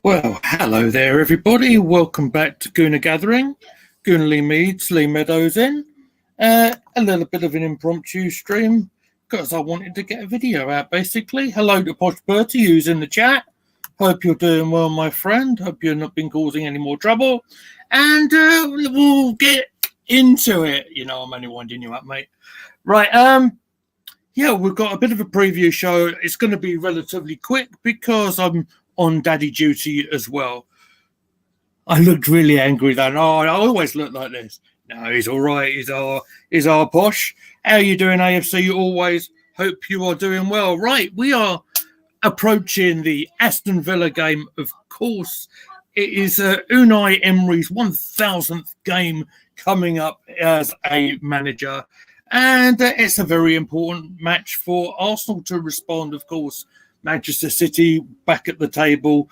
Well, hello there, everybody. Welcome back to Gooner Gathering. Gooner Lee Meads, Lee Meadows in. A little bit of an impromptu stream because I wanted to get a video out, basically. Hello to Posh Bertie, who's in the chat. Hope you're doing well, my friend. Hope you've not been causing any more trouble. And we'll get into it. You know, I'm only winding you up, mate. Right, yeah, we've got a bit of a preview show. It's going to be relatively quick because I'm on daddy duty as well. I looked really angry then. Oh, I always look like this. No, he's all right. He's our Posh. How are you doing, AFC? Always hope you are doing well. Right, we are approaching the Aston Villa game, of course. It is Unai Emery's 1000th game coming up as a manager. And it's a very important match for Arsenal to respond, of course. Manchester City back at the table,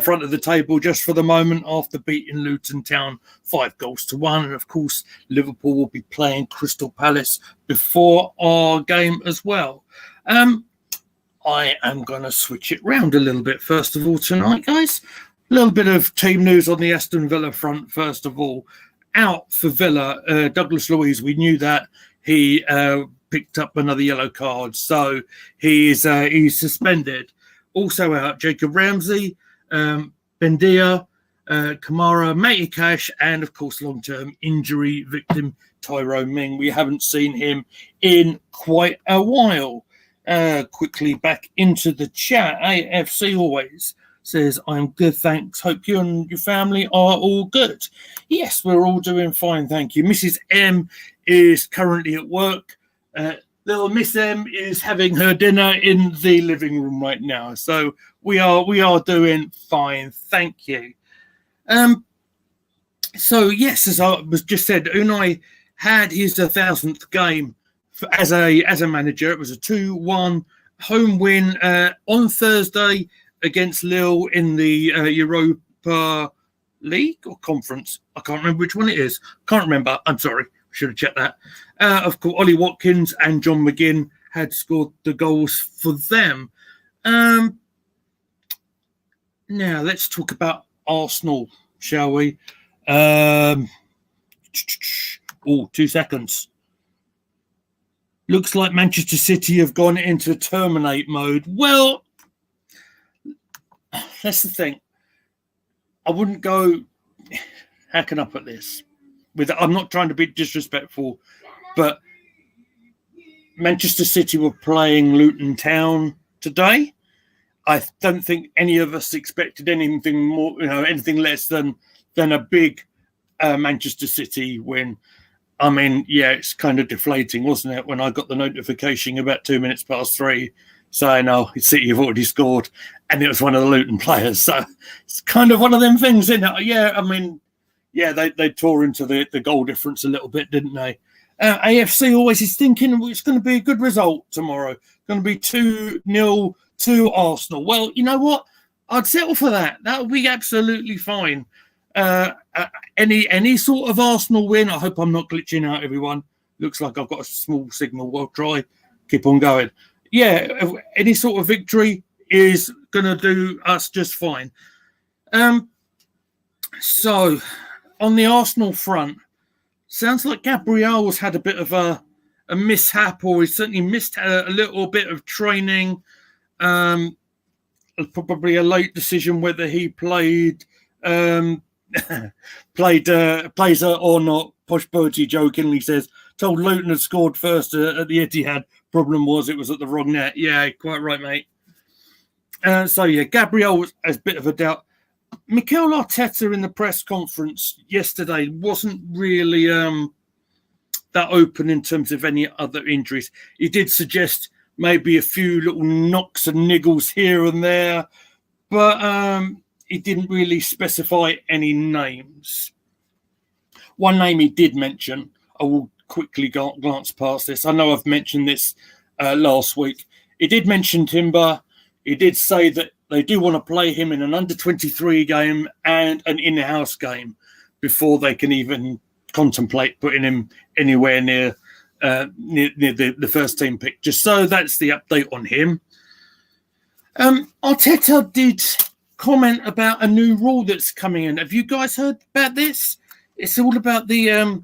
front of the table just for the moment after beating Luton Town 5-1. And of course, Liverpool will be playing Crystal Palace before our game as well. I am going to switch it round a little bit first of all tonight, guys. A little bit of team news on the Aston Villa front, first of all. Out for Villa, Douglas Luiz, we knew that. He picked up another yellow card, so he's suspended. Also out, Jacob Ramsey, Bendia, Kamara, Matty Cash, and of course long-term injury victim Tyrone Ming. We haven't seen him in quite a while. Quickly back into the chat. AFC always says, I'm good, thanks. Hope you and your family are all good. Yes, we're all doing fine, thank you. Mrs. M is currently at work. Little Miss M is having her dinner in the living room right now. So we are doing fine, thank you. So yes, as I was just said, Unai had his 1000th game as a manager. It was a 2-1 home win on Thursday against Lille in the Europa League or Conference. I can't remember which one it is. Can't remember. I'm sorry. Should have checked that. Of course, Ollie Watkins and John McGinn had scored the goals for them. Now, let's talk about Arsenal, shall we? 2 seconds. Looks like Manchester City have gone into terminate mode. Well, that's the thing. I wouldn't go hacking up at this. I'm not trying to be disrespectful, but Manchester City were playing Luton Town today. I don't think any of us expected anything more, anything less than a big Manchester City win. I mean, yeah, it's kind of deflating, wasn't it, when I got the notification about 2 minutes past 3 saying, "Oh, City have already scored," and it was one of the Luton players. So it's kind of one of them things, isn't it? Yeah, I mean, yeah, they tore into the goal difference a little bit, didn't they? AFC always is thinking it's going to be a good result tomorrow. It's going to be 2-0 to Arsenal. Well, you know what? I'd settle for that. That would be absolutely fine. Any sort of Arsenal win. I hope I'm not glitching out, everyone. Looks like I've got a small signal. We'll try. Keep on going. Yeah, any sort of victory is going to do us just fine. So, on the Arsenal front, sounds like Gabriel's had a bit of a mishap, or he's certainly missed a little bit of training. Probably a late decision whether he plays or not. Posh Bertie jokingly says, "Told Luton had scored first at the Etihad. Problem was it was at the wrong net." Yeah, quite right, mate. So yeah, Gabriel has a bit of a doubt. Mikel Arteta in the press conference yesterday wasn't really that open in terms of any other injuries. He did suggest maybe a few little knocks and niggles here and there, but he didn't really specify any names. One name he did mention, I will quickly glance past this. I know I've mentioned this last week. He did mention Timber. He did say that they do want to play him in an under-23 game and an in-house game before they can even contemplate putting him anywhere near the first team picture. So that's the update on him. Arteta did comment about a new rule that's coming in. Have you guys heard about this? It's all about the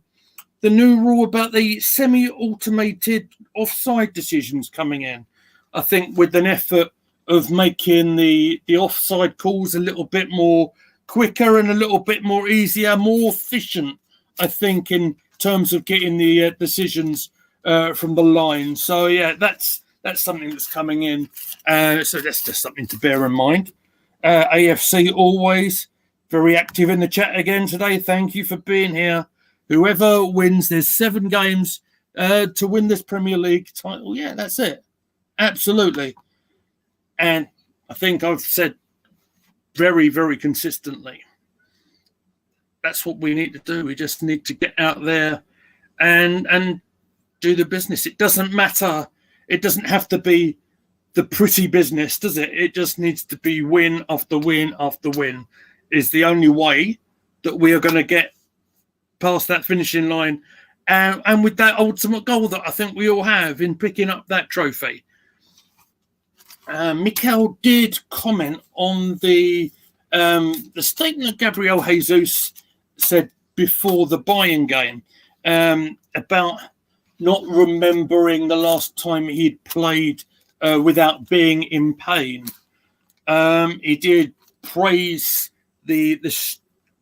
new rule about the semi-automated offside decisions coming in. I think with an effort of making the offside calls a little bit more quicker and a little bit more easier, more efficient, I think, in terms of getting the decisions from the line. So, yeah, that's something that's coming in. So that's just something to bear in mind. AFC always very active in the chat again today. Thank you for being here. Whoever wins, there's 7 games to win this Premier League title. Yeah, that's it. Absolutely. And I think I've said very, very consistently, that's what we need to do. We just need to get out there and do the business. It doesn't matter. It doesn't have to be the pretty business, does it? It just needs to be win after win after win is the only way that we are going to get past that finishing line. And with that ultimate goal that I think we all have in picking up that trophy. Mikel did comment on the statement that Gabriel Jesus said before the Bayern game about not remembering the last time he'd played without being in pain. He did praise the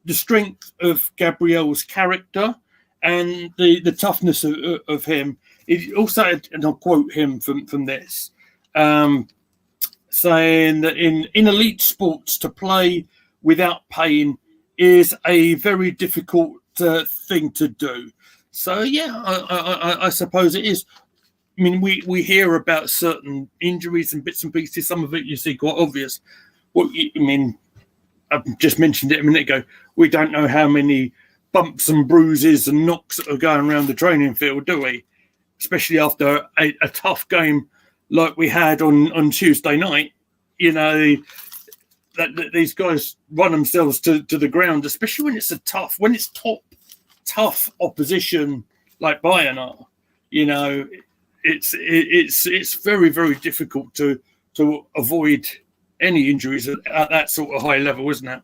strength of Gabriel's character and the toughness of him. He also, and I'll quote him from this, saying that in elite sports, to play without pain is a very difficult thing to do. So, yeah, I suppose it is. I mean, we hear about certain injuries and bits and pieces. Some of it you see quite obvious. Well, I mean, I just mentioned it a minute ago. We don't know how many bumps and bruises and knocks that are going around the training field, do we? Especially after a tough game like we had on Tuesday night. You know, that these guys run themselves to the ground, especially when it's tough opposition like Bayern are. You know, it's very, very difficult to avoid any injuries at that sort of high level, isn't it?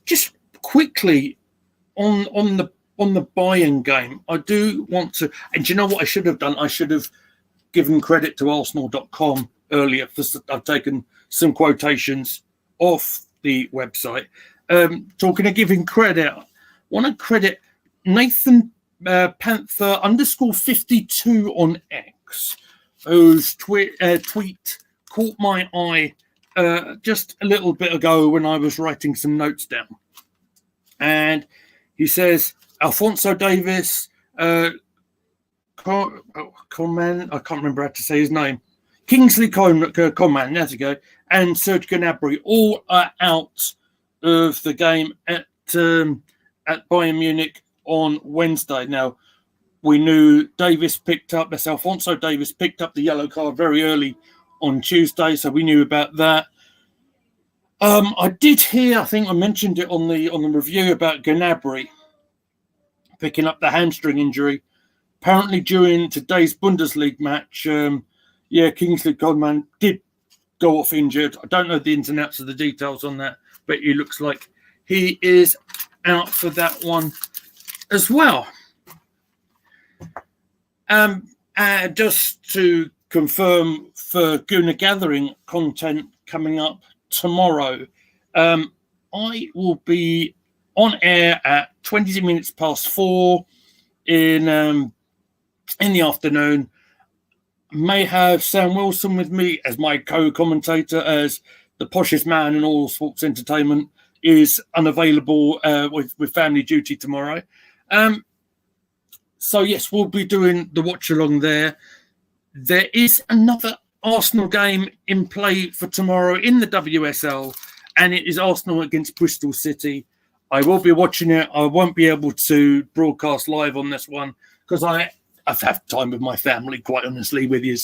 Just quickly on the Bayern game, I do want to, and you know what I should have done? I should have given credit to Arsenal.com earlier. I've taken some quotations off the website. Talking of giving credit, I want to credit Nathan Panther _52 on X, whose tweet caught my eye just a little bit ago when I was writing some notes down. And he says, Alphonso Davies, Coman, I can't remember how to say his name, Kingsley Coman, there you go, and Serge Gnabry all are out of the game at Bayern Munich on Wednesday. Now, we knew Alphonso Davies picked up the yellow card very early on Tuesday, so we knew about that. I did hear, I think I mentioned it on the review about Gnabry picking up the hamstring injury. Apparently, during today's Bundesliga match, Kingsley Coman did go off injured. I don't know the ins and outs of the details on that, but it looks like he is out for that one as well. Just to confirm for Gooner Gathering content coming up tomorrow, I will be on air at 20 minutes past 4 in the afternoon. May have Sam Wilson with me as my co-commentator, as the poshest man in all sports entertainment is unavailable with family duty tomorrow. So yes, we'll be doing the watch along there. There is another Arsenal game in play for tomorrow in the WSL, and it is Arsenal against Bristol City. I will be watching it. I won't be able to broadcast live on this one because I've had time with my family, quite honestly, with you.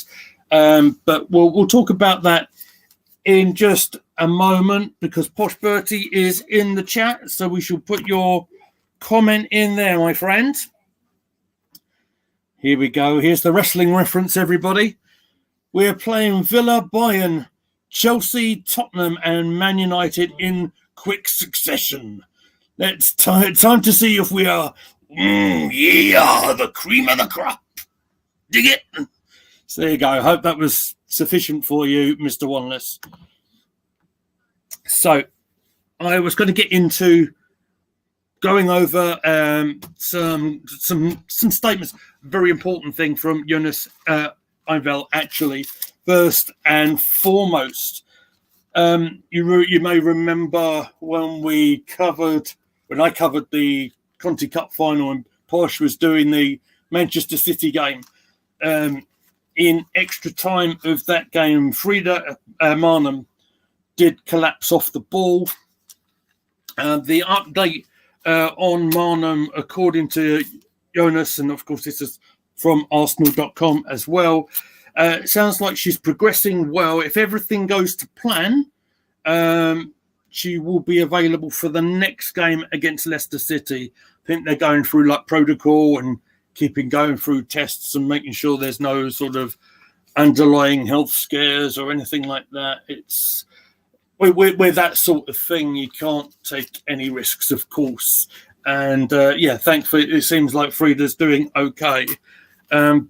But we'll talk about that in just a moment because Posh Bertie is in the chat, so we shall put your comment in there, my friend. Here we go. Here's the wrestling reference, everybody. We're playing Villa, Bayern, Chelsea, Tottenham, and Man United in quick succession. It's time to see if we are, the cream of the crop. Dig it? So there you go. I hope that was sufficient for you, Mr. Wanless. So I was going to get into going over some statements. Very important thing from Jonas Einvel, actually. First and foremost, you may remember when I covered the Conti Cup final and Porsche was doing the Manchester City game. In extra time of that game, Frida Marnham did collapse off the ball. The update on Marnham, according to Jonas, and of course this is from Arsenal.com as well, it sounds like she's progressing well. If everything goes to plan, she will be available for the next game against Leicester City. I think they're going through like protocol and going through tests and making sure there's no sort of underlying health scares or anything like that. It's with that sort of thing, you can't take any risks, of course. And thankfully, it seems like Frida's doing okay. And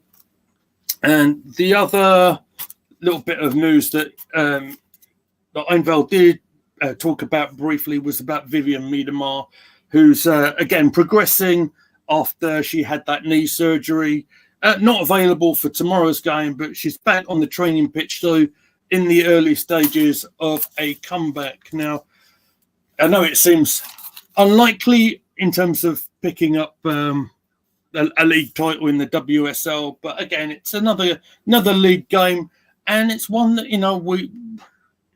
the other little bit of news that Einvel did talk about briefly was about Vivian Miedemar, who's again progressing after she had that knee surgery. Not available for tomorrow's game, but she's back on the training pitch, so in the early stages of a comeback. Now, I know it seems unlikely in terms of picking up a league title in the WSL, but again, it's another league game, and it's one that,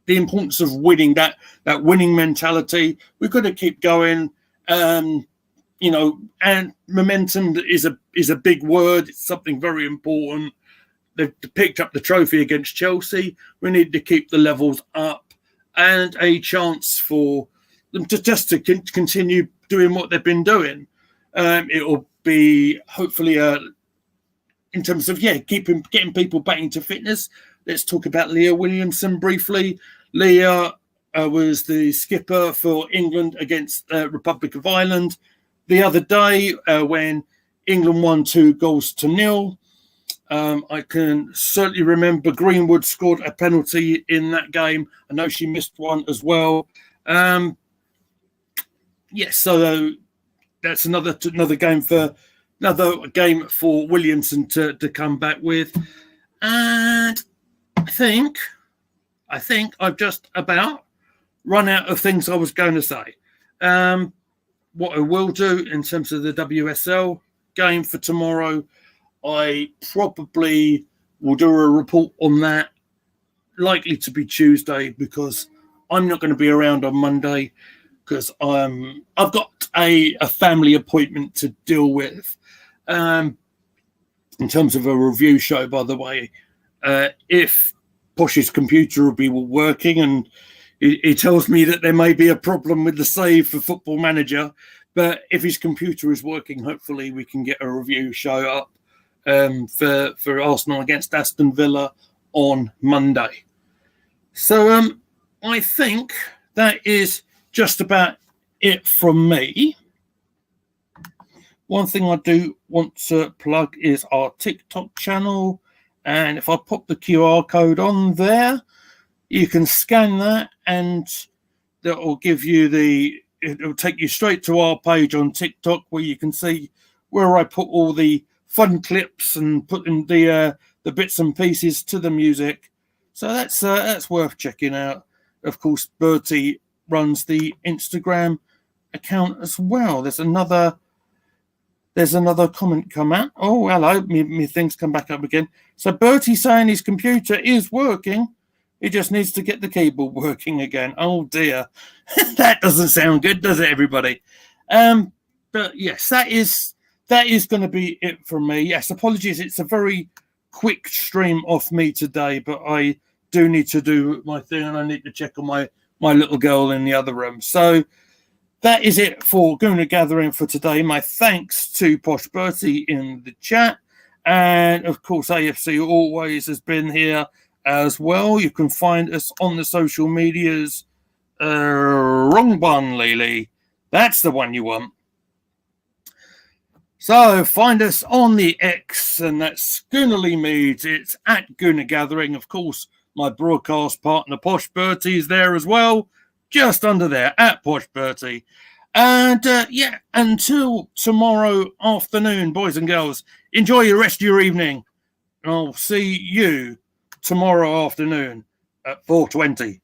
the importance of winning, that winning mentality. We've got to keep going. And momentum is a big word. It's something very important. They've picked up the trophy against Chelsea. We need to keep the levels up and a chance for them to continue doing what they've been doing. It'll be hopefully in terms of getting people back into fitness. Let's talk about Leah Williamson briefly. Leah was the skipper for England against Republic of Ireland the other day when England won 2-0. I can certainly remember Greenwood scored a penalty in that game. I know she missed one as well. So that's another game for Williamson to come back with. And I think I've just about run out of things I was going to say. What I will do in terms of the WSL game for tomorrow, I probably will do a report on that, likely to be Tuesday, because I'm not going to be around on Monday because I've got a family appointment to deal with. In terms of a review show, by the way, if Posh's computer will be working, and he tells me that there may be a problem with the save for Football Manager, but if his computer is working, hopefully we can get a review show up for Arsenal against Aston Villa on Monday. So I think that is just about it from me. One thing I do want to plug is our TikTok channel. And if I pop the QR code on there, you can scan that and that will give you it'll take you straight to our page on TikTok where you can see where I put all the fun clips and put in the bits and pieces to the music. So that's worth checking out. Of course, Bertie runs the Instagram account as well. There's another comment come out. Oh, hello. Me things come back up again. So Bertie's saying his computer is working. He just needs to get the keyboard working again. Oh, dear. That doesn't sound good, does it, everybody? But, yes, that is going to be it from me. Yes, apologies. It's a very quick stream off me today, but I do need to do my thing, and I need to check on my little girl in the other room. So that is it for Gooner Gathering for today. My thanks to Posh Bertie in the chat. And, of course, AFC always has been here as well. You can find us on the social medias. Wrong one, Lily. That's the one you want. So find us on the X, and that's Gooner Lee Meads. It's at Gooner Gathering. Of course, my broadcast partner, Posh Bertie, is there as well. Just under there, at Posh Bertie. And, until tomorrow afternoon, boys and girls, enjoy the rest of your evening. And I'll see you tomorrow afternoon at 4:20.